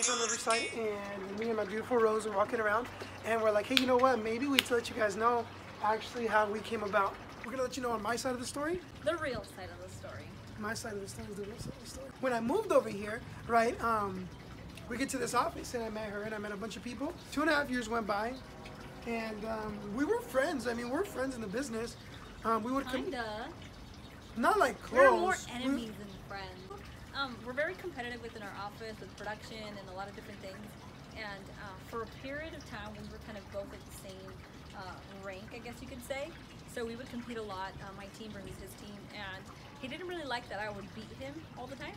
Plaza on Riverside, and me and my beautiful Rose are walking around, and we're like, hey, you know what? Maybe we to let you guys know actually how we came about. We're gonna let you know on my side of the story. The real side of the story. My side of the story is the real side of the story. When I moved over here, right, we get to this office, and I met her, and I met a bunch of people. 2.5 years went by, and we were friends. I mean, we're friends in the business. We would Kinda. not like close. We're more enemies than friends. We're very competitive within our office with production and a lot of different things. And for a period of time, we were kind of both at the same rank, I guess you could say. So we would compete a lot, my team versus his team, and he didn't really like that I would beat him all the time.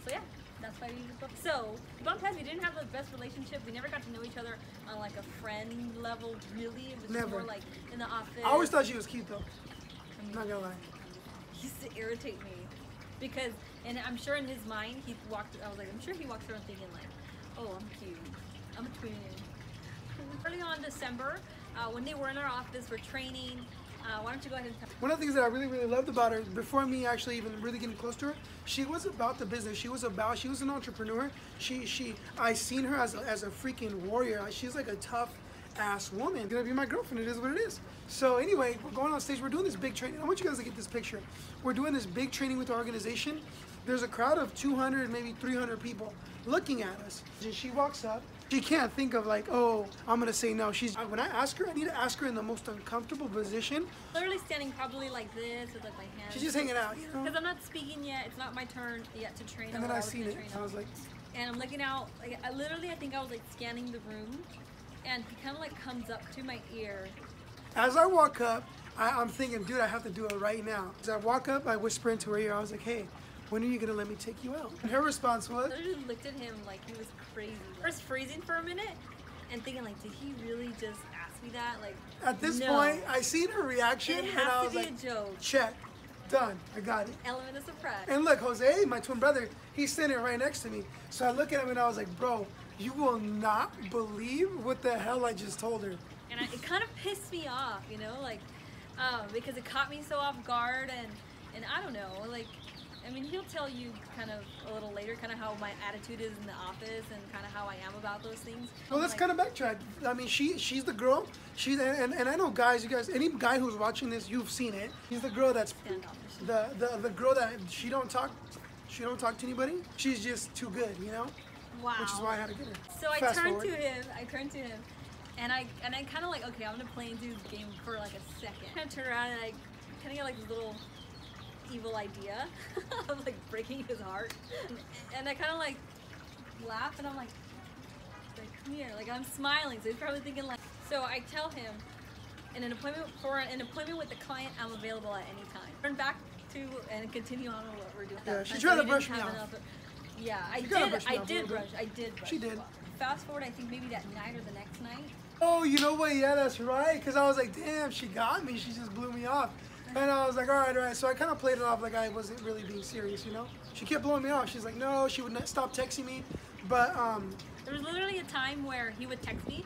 So yeah, that's why we both. So bumped heads. We didn't have the best relationship. We never got to know each other on like a friend level. Really, it was just more like in the office. I always thought she was cute though. I'm not gonna lie. He used to irritate me because, and I'm sure in his mind he walked. I was like, I'm sure he walks around thinking like, oh, I'm cute. I'm a twin. Early on December, when they were in our office for training. Why don't you go ahead and tell me? One of the things that I really, really loved about her, before me actually even really getting close to her, she was about the business. She was an entrepreneur. I seen her as a freaking warrior. She's like a tough ass woman. Gonna be my girlfriend. It is what it is. So anyway, we're going on stage. We're doing this big training. I want you guys to get this picture. We're doing this big training with the organization. There's a crowd of 200, maybe 300 people looking at us. And she walks up. She can't think of like, oh, I'm gonna say no. When I ask her, I need to ask her in the most uncomfortable position. Literally standing probably like this with like my hands. She's just hanging out, you know? Because I'm not speaking yet. It's not my turn yet to train. And then I seen it. I was like, and I'm looking out. Like I think I was like scanning the room, and he kind of like comes up to my ear. As I walk up, I'm thinking, dude, I have to do it right now. As I walk up, I whisper into her ear. I was like, hey, when are you gonna let me take you out? And her response was, I just looked at him like he was crazy. I was freezing for a minute and thinking like, did he really just ask me that? Like, at this point, I seen her reaction and I was like, a joke. Check, done, I got it. Element of surprise. And look, Jose, my twin brother, he's standing right next to me. So I look at him and I was like, bro, you will not believe what the hell I just told her. And it kind of pissed me off, you know, like, because it caught me so off guard and I don't know, like, I mean, he'll tell you kind of a little later kind of how my attitude is in the office and kind of how I am about those things. Well, let's kind of backtrack. I mean, she's the girl. And I know guys, you guys, any guy who's watching this, you've seen it. She's the girl that's the girl that she don't talk to anybody. She's just too good, you know? Wow. Which is why I had to get her. So I turned to him, and I kind of like, okay, I'm gonna play into this game for like a second. I kind of turn around and I kind of get like this little evil idea of like breaking his heart, and I kind of like laugh and I'm like come here, like I'm smiling, so he's probably thinking like, so I tell him in an appointment with the client, I'm available at any time. Turn back to and continue on with what we're doing. Yeah, she tried to brush me off. Yeah, I did brush. She did. Fast forward, I think maybe that night or the next night. Oh, you know what? Yeah, that's right. Because I was like, damn, she got me. She just blew me off. And I was like, all right. So I kind of played it off like I wasn't really being serious, you know? She kept blowing me off. She's like, no, she would not stop texting me. But, there was literally a time where he would text me,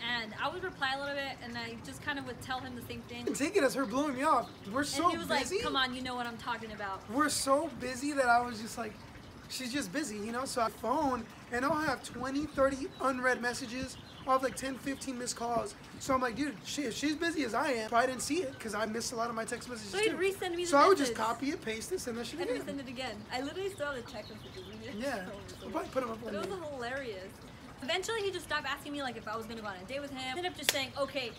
and I would reply a little bit, and I just kind of would tell him the same thing. And take it as her blowing me off. We're so busy. And he was like, come on, you know what I'm talking about. We're so busy that I was just like, she's just busy, you know? So I phone, and I'll have 20, 30 unread messages. I'll have like 10, 15 missed calls. So I'm like, dude, if she's busy as I am, I didn't see it because I missed a lot of my text messages. So he'd resend me the So I would just copy it, paste it, send that shit again. And resend it again. I literally still have the text messages. Yeah. We'll probably put them up on there. It was hilarious. Eventually, he just stopped asking me like if I was gonna go on a date with him. I ended up just saying, okay,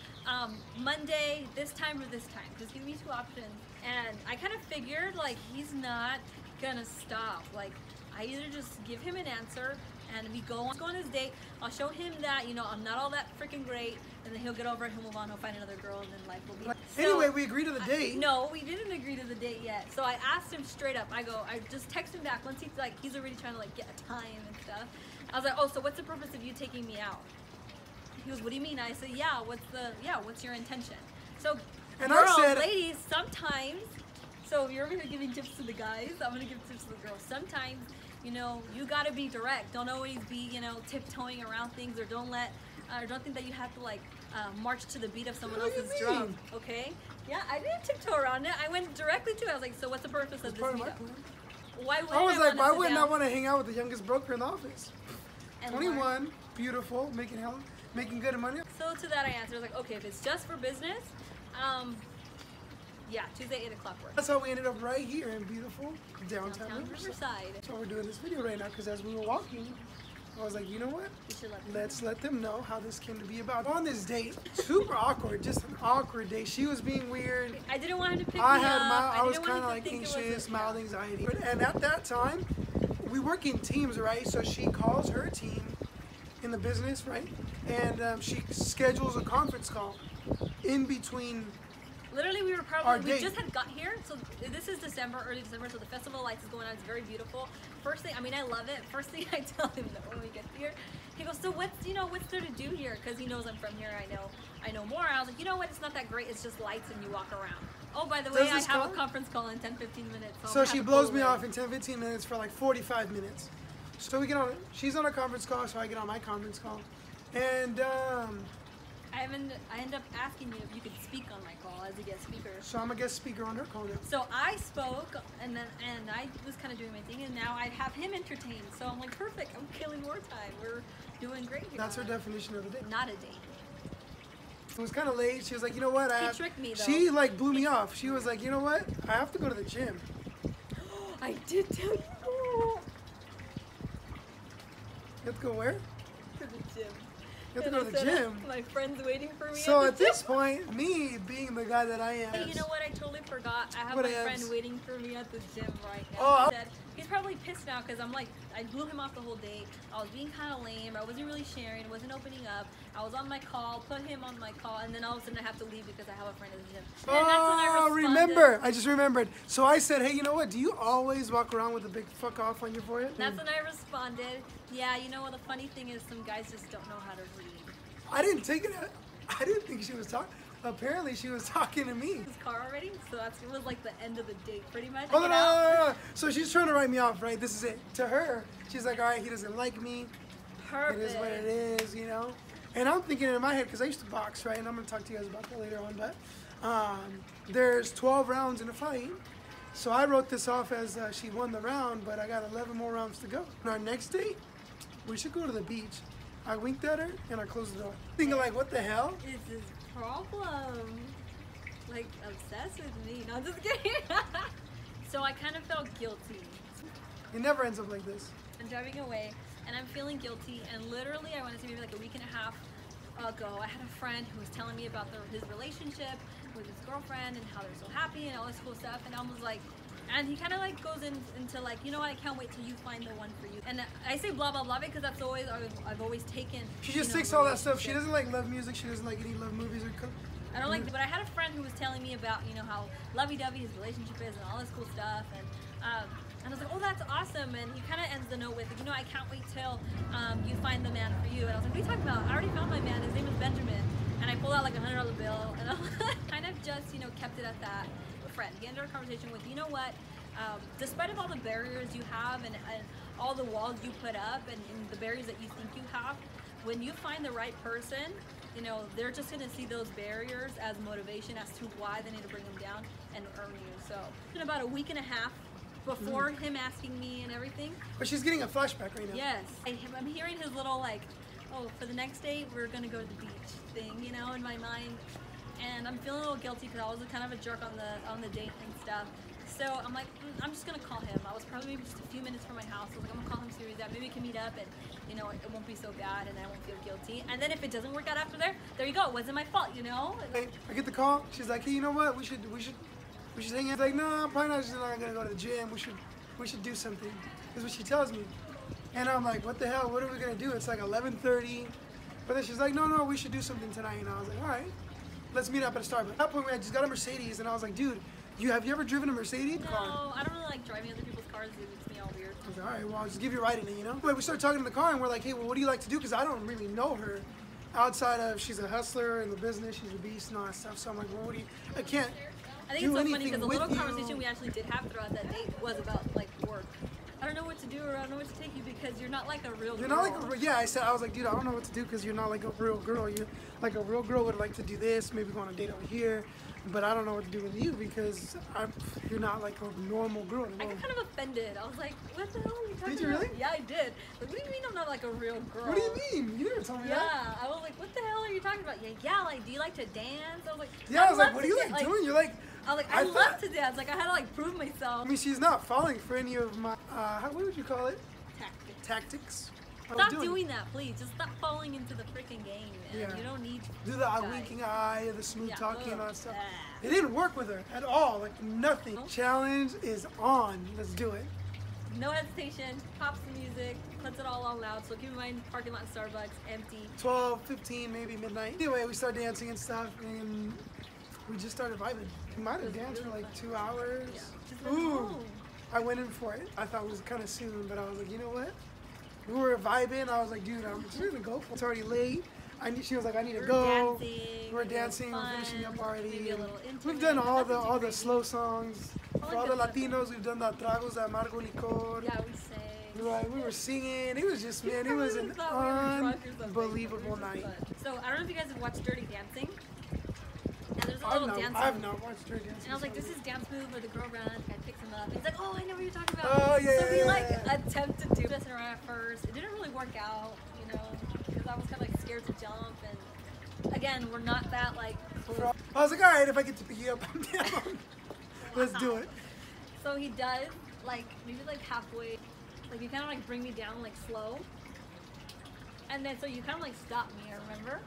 Monday, this time or this time. Just give me 2 options. And I kind of figured like he's not gonna stop. Like I either just give him an answer and we go on his date. I'll show him that, you know, I'm not all that freaking great, and then he'll get over it, he'll move on, he'll find another girl, and then life will be. Anyway, we agreed to the date. No, we didn't agree to the date yet. So I asked him straight up. I just text him back once he's already trying to like get a time and stuff. I was like, oh, so what's the purpose of you taking me out? He goes, what do you mean? I said, what's your intention? So, and girls, I said, ladies, sometimes, so you're gonna give tips to the guys, I'm gonna give tips to the girls. Sometimes, you know, you gotta be direct. Don't always be, you know, tiptoeing around things, or don't think that you have to like march to the beat of someone else's drum. Okay? Yeah, I didn't tiptoe around it. I went directly to it. I was like, so what's the purpose of this meetup? Why wouldn't I was like, why wouldn't I want to hang out with the youngest broker in the office? And 21, beautiful, making good money. So to that I answered, I was like, okay, if it's just for business, yeah, Tuesday 8 o'clock work. That's how we ended up right here in beautiful downtown Riverside. So we're doing this video right now because as we were walking, I was like, you know what? Let's let them know how this came to be about. On this date, super awkward, just an awkward date. She was being weird. I didn't want him to pick me up. I was kind of like anxious, mild anxiety. And at that time, we work in teams, right? So she calls her team in the business, right? And she schedules a conference call in between. Literally, we just had got here, so this is December, early December, so the Festival of Lights is going on. It's very beautiful. First thing, I mean, I love it. First thing I tell him that when we get here, he goes, so what's there to do here? Because he knows I'm from here, I know more. I was like, you know what, it's not that great, it's just lights and you walk around. Oh, by the way, I have a conference call in 10-15 minutes. So she blows me off in 10-15 minutes for like 45 minutes. So we get on, she's on a conference call, so I get on my conference call. And I end up asking you if you could speak on my call as a guest speaker. So I'm a guest speaker on her call now. So I spoke, and I was kind of doing my thing, and now I have him entertained. So I'm like, perfect. I'm killing more time. We're doing great here. That's her definition of a date. Not a date. It was kind of late. She was like, you know what? He tricked me though. She like blew me off. She was like, you know what? I have to go to the gym. I did tell you. You have to go where? To the gym. You have to go to the gym. My friend's waiting for me. So at this point, me being the guy that I am. Hey, you know what? I totally forgot. I have my friend waiting for me at the gym right now. Oh, he's probably pissed now because I'm like, I blew him off the whole date. I was being kind of lame. I wasn't really sharing. Wasn't opening up. I was on my call, put him on my call, and then all of a sudden I have to leave because I have a friend at the gym. And that's when I remember. I just remembered. So I said, hey, you know what? Do you always walk around with a big fuck off on your forehead? That's when I responded. Yeah, you know what? The funny thing is some guys just don't know how to read. I didn't take it. I didn't think she was talking. Apparently, she was talking to me. His car already, so it was like the end of the date, pretty much. Oh, no. So she's trying to write me off, right? This is it. To her, she's like, all right, he doesn't like me. Perfect. It is what it is, you know? And I'm thinking in my head, because I used to box, right? And I'm going to talk to you guys about that later on, but there's 12 rounds in a fight. So I wrote this off as she won the round, but I got 11 more rounds to go. On our next date, we should go to the beach. I winked at her and I closed the door. Thinking like, what the hell? Is his problem? Like, obsessed with me. No, I'm just kidding. So I kind of felt guilty. It never ends up like this. I'm driving away and I'm feeling guilty, and literally I want to say maybe like a week and a half ago, I had a friend who was telling me about his relationship with his girlfriend and how they're so happy and all this cool stuff, and I was like, and he kind of like goes into like, you know what, I can't wait till you find the one for you. And I say blah blah blah because that's always I've always taken. She just takes all that stuff. She doesn't like love music. She doesn't like any love movies or cook. I don't like, but I had a friend who was telling me about, you know, how lovey-dovey his relationship is and all this cool stuff, and I was like, oh, that's awesome. And he kind of ends the note with, you know, I can't wait till you find the man for you. And I was like, what are you talking about? I already found my man. His name is Benjamin. And I pulled out like a $100 bill, and I kind of just, you know, kept it at that. Friend, he ended our conversation with, you know what? Despite of all the barriers you have and all the walls you put up and the barriers that you think you have, when you find the right person, you know, they're just going to see those barriers as motivation as to why they need to bring them down and earn you. So in about a week and a half before him asking me and everything. But she's getting a flashback right now. Yes. I'm hearing his little like, oh, for the next date, we're going to go to the beach thing, you know, in my mind. And I'm feeling a little guilty because I was kind of a jerk on the date and stuff. So I'm like, I'm just gonna call him. I was probably maybe just a few minutes from my house. I was like, I'm gonna call him, see where he's at. Maybe we can meet up, and you know, it won't be so bad, and I won't feel guilty. And then if it doesn't work out after there you go. It wasn't my fault, you know. I get the call. She's like, hey, you know what? We should hang out. Like, no, I'm probably not. She's not gonna go to the gym. We should do something. Is what she tells me. And I'm like, what the hell? What are we gonna do? It's like 11:30. But then she's like, no, we should do something tonight. And I was like, all right, let's meet up at a Starbucks. At that point, I just got a Mercedes, and I was like, dude. Have you ever driven a Mercedes car? No, I don't really like driving other people's cars. It makes me all weird. I was like, all right, well, I'll just give you a ride in it, you know? But we started talking in the car, and we're like, hey, well, what do you like to do? Because I don't really know her outside of she's a hustler in the business, she's a beast and all that stuff. So I'm like, well, I can't I think do it's so funny anything because the with little you. conversation we actually did have throughout that date was about like work. I don't know what to do, or I don't know what to take you because you're not like a real You're girl. not like yeah, I was like, dude, I don't know what to do because you're not like a real girl. You like a real girl would like to do this, maybe go on a date over here, but I don't know what to do with you because you're not like a normal girl. I got kind of offended. I was like, what the hell are you talking about? Did you really? Yeah, I did. Like, what do you mean I'm not like a real girl? What do you mean? You never told me that. Yeah, I was like, what the hell are you talking about? Yeah, like, do you like to dance? I was like, Yeah, I was like, what are you like doing? You're like, I was like, I love to dance. Like, I had to like prove myself. I mean, she's not falling for any of my, what would you call it? Tactics. Stop doing that, please. Just stop falling into the freaking game, man. Yeah. You don't need to do the winking eye, the smooth talking, and all that stuff. Ah. It didn't work with her at all. Like nothing. Challenge is on. Let's do it. No hesitation. Pops the music. Puts it all on loud. So keep in mind, parking lot Starbucks empty. 12, 15, maybe midnight. Anyway, we started dancing and stuff, and we just started vibing. We might have danced for like 2 hours. Yeah. Just Ooh. I went in for it. I thought it was kind of soon, but I was like, you know what? We were vibing. I was like, dude, I'm just gonna go for it. It's already late. She was like, I need to go. We're dancing. We're finishing up already. We've done all the slow songs. For all the Latinos, we've done the tragos de amargo licor. Yeah, we sang. Right, we were singing. It was just, man, it was an unbelievable night. So I don't know if you guys have watched Dirty Dancing. And there's a little dance move. I've not watched Dirty Dancing. And I was like, this is dance move where the girl runs, guy picks him up. He's like, oh, I know what you're talking about. Oh, yeah, so we like yeah. attempted to messing around at first. It didn't really work out, you know, because I was kind of like scared to jump. And again, we're not that like close. I was like, all right, if I get to pick you up, I'm down. Let's do it. So he does, like, maybe like halfway, like you kind of like bring me down like slow. And then so you kind of like stop me, I remember.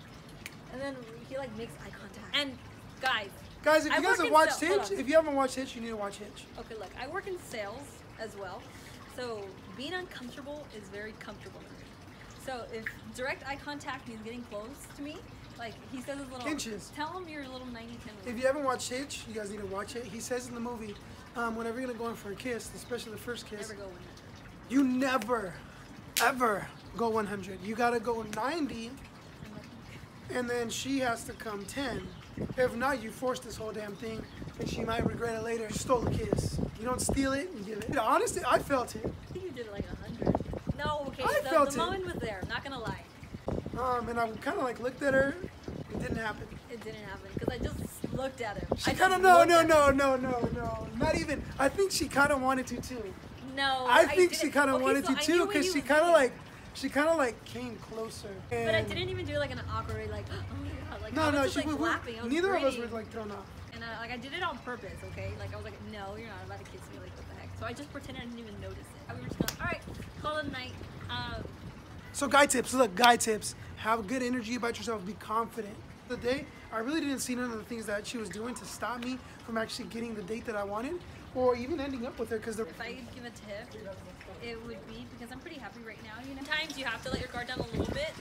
And then he like makes eye contact. And guys, if you guys have watched Hitch, if you haven't watched Hitch, you need to watch Hitch. Okay, look, I work in sales as well. So being uncomfortable is very comfortable for me. So if direct eye contact means getting close to me, like he says his little inches. Tell him your little 90-10. If you haven't watched Hitch, you guys need to watch it. He says in the movie, whenever you're gonna go in for a kiss, especially the first kiss, never go 100. You never, ever go 100. You gotta go 90, and then she has to come 10. If not, you force this whole damn thing, and she might regret it later. You stole a kiss. You don't steal it, you give it. Honestly, I felt it. I think you did like 100. No, okay, the moment was there, not gonna lie. And I kind of like looked at her. It didn't happen. It didn't happen because I just looked at him. She kind of no. Not even. I think she kind of wanted to too. No, I think she kind of wanted to too because she kind of like came closer. But I didn't even do like an awkward like oh my god like no, I was no, just, like, laughing. Neither of us were like thrown off. And like I did it on purpose, okay? Like I was like, no, you're not about to kiss me. Like what the heck? So I just pretended I didn't even notice it. We were just going, all right, call it a night. So guy tips. Look, guy tips. Have good energy about yourself. Be confident. The day, I really didn't see none of the things that she was doing to stop me from actually getting the date that I wanted, or even ending up with her. Because if I could give a tip, it would be because I'm pretty happy right now. You know, sometimes you have to let your guard down a little bit.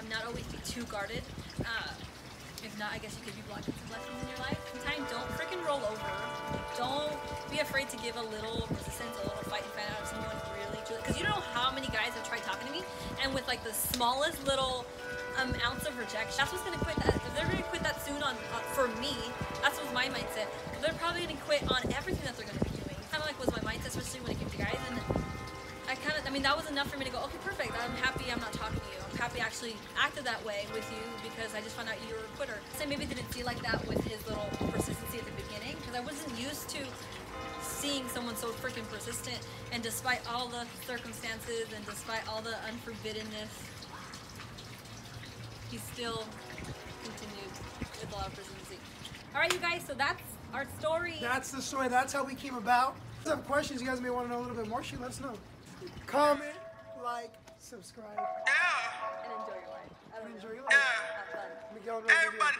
Not always be too guarded. If not, I guess you could be blocking some lessons in your life. Sometimes don't freaking roll over. Don't be afraid to give a little resistance, a little fight and fight out of someone really, because you don't know how many guys have tried talking to me, and with like the smallest little ounce of rejection, that's what's gonna quit that. If they're gonna quit that soon for me, that's what's my mindset. They're probably gonna quit on everything that they're gonna be doing. Kind of like was my mindset, especially when it came to guys, and I mean, that was enough for me to go, okay, perfect. I'm happy I'm not talking to you. I'm happy I actually acted that way with you because I just found out you were a quitter. So maybe didn't feel like that with his little persistency at the beginning because I wasn't used to seeing someone so freaking persistent, and despite all the circumstances and despite all the unforbiddenness, he still continued with a lot of persistency. All right, you guys, so that's our story. That's the story. That's how we came about. If you have questions, you guys may want to know a little bit more, shoot, let us know. Comment, like, subscribe. And enjoy your life. Enjoy your life. Have fun. Everybody